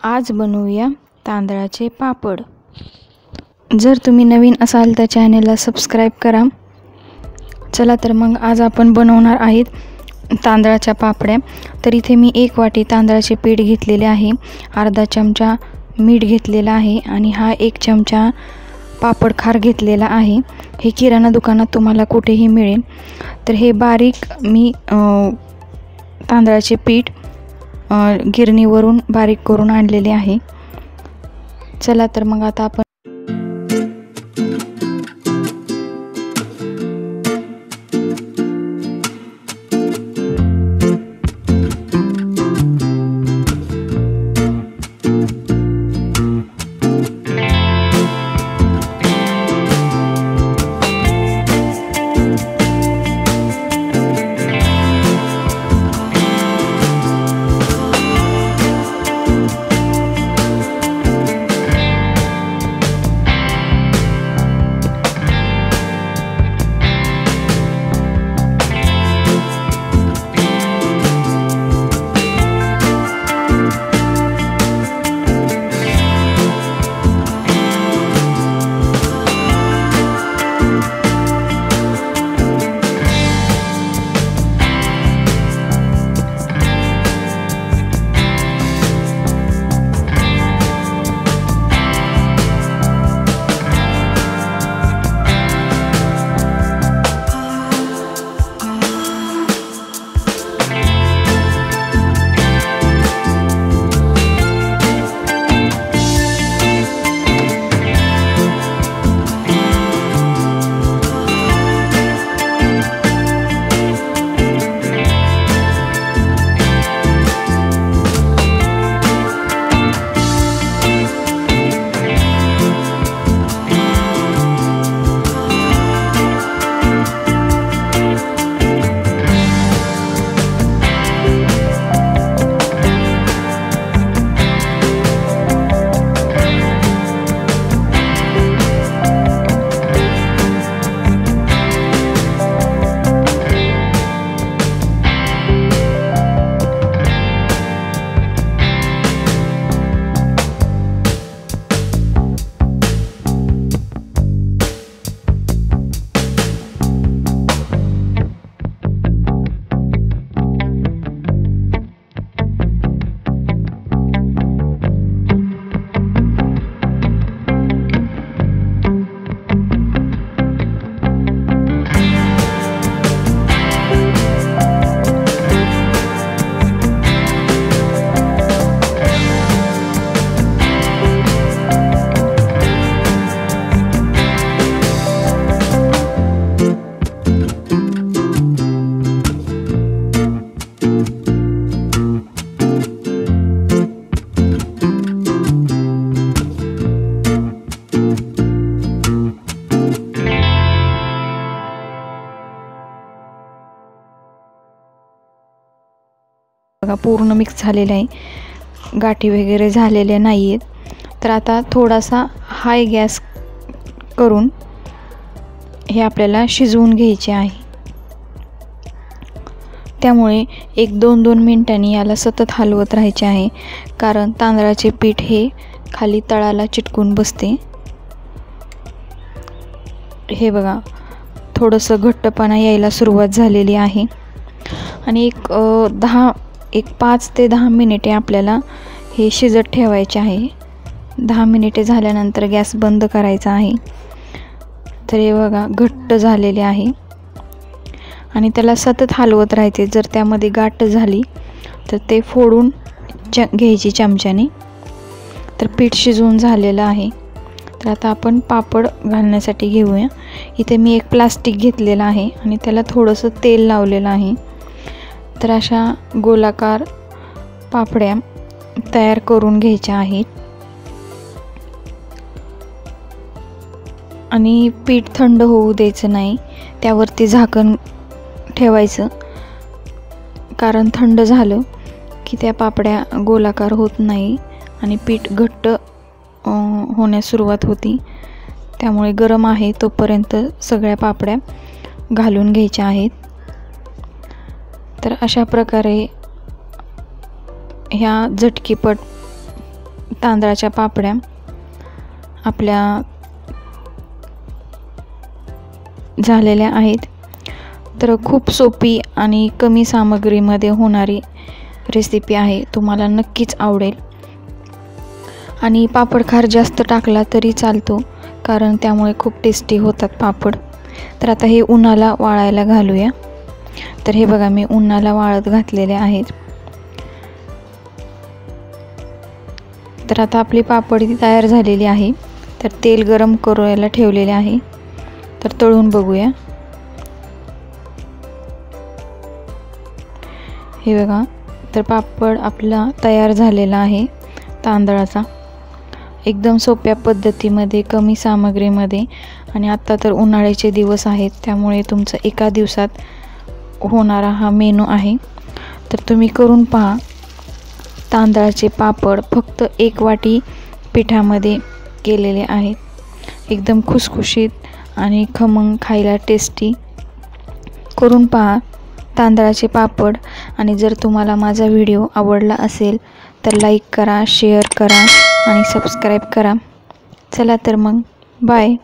आज बनवूया तांदळाचे पापड। जर तुम्ही नवीन असाल तर चॅनलला सबस्क्राइब करा। चला तर मग आज आपण बनवणार आहेत तांदळाच्या पापड्या। तर इथे मी 1 वाटी तांदळाचे पीठ घेतलेले आहे, अर्धा चमचा मीठ घेतलेला आहे आणि हा 1 चमचा पापड खार घेतलेला आहे। हे किराणा दुकानात तुम्हाला कुठेही मिळेल। तर हे बारीक मी तांदळाचे पीठ गिरणीवरून बारीक करून आणलेले आहे। चला तर मग आता आपण पूर्ण मिक्स झालेले आहे, गाठी वगैरे झालेले नाहीयेत। तर आता थोडासा हाय गॅस करून हे आपल्याला शिजवून घ्यायचे आहे। त्यामुळे 1-2 मिनिटांनी याला सतत हलवत राहायचे आहे, कारण तांदळाचे पीठ हे खाली तळाला चिटकून बसते। हे बघा, थोडंसं घट्टपणा यायला सुरुवात झालेली आहे आणि एक 5 ते 10 मिनिटे आपल्याला हे शिजत ठेवायचे आहे। 10 मिनिटे झाल्यानंतर गॅस बंद करायचा आहे। तर हे बघा, घट्ट झालेले आहे आणि त्याला सतत हलवत राहायचे। जर त्यामध्ये गाठ झाली तर ते फोडून घ्यायची चमच्याने। तर पीठ शिजवून झालेलं आहे। तर आता आपण पापड घालण्यासाठी घेऊया। इथे मी एक प्लास्टिक घेतलेलं आहे आणि त्याला थोडंसं तेल लावलेलं आहे। तर अशा गोलाकार पापड्या तयार करून घ्यायच्या आहेत आणि पीठ थंड होऊ द्यायचं नाही, त्यावरती झाकण ठेवायचं, कारण थंड झालं की त्या पापड्या गोलाकार होत नाही आणि पीठ घट्ट होण्यास सुरुवात होती। त्यामुळे गरम आहे तोपर्यंत सगळ्या पापड्या घालून घ्यायच्या आहेत। तर अशा प्रकारे ह्या झटकीपट तांदळाच्या पापड्या आपल्या झालेल्या आहेत. तर खूप सोपी आणि कमी सामग्रीमध्ये होणारी रेसिपी आहे, तुम्हाला नक्कीच आवडेल. आणि पापड खार जास्त टाकला तरी चालतो, कारण त्यामुळे खूप टेस्टी होतात पापड. तर आता हे उन्हाला वाळायला घालूया. तर हे बघा, मी उन्हाला वाळत घातलेले आहेत. तर आता आपली पापड तयार झालेली आहे. तर तेल गरम करायला ठेवलेले आहे. तर तळून बघूया. हे बघा, तर पापड आपला तयार झालेला आहे तांदळाचा, एकदम सोप्या पद्धतीमध्ये, कमी सामग्रीमध्ये. आणि आत्ता तर उन्हाळ्याचे दिवस आहेत, त्यामुळे तुमचं एका दिवसात होणारा हा मेनू आहे. तर तुम्ही करून पहा. तांदळाचे पापड फक्त 1 वाटी पिठामध्ये केलेले आहेत, एकदम खुसखुशीत आणि खमंग, खायला टेस्टी. करून पहा तांदळाचे पापड. आणि जर तुम्हाला माझा व्हिडिओ आवडला असेल तर लाईक करा, शेअर करा आणि सबस्क्राईब करा. चला तर मग, बाय.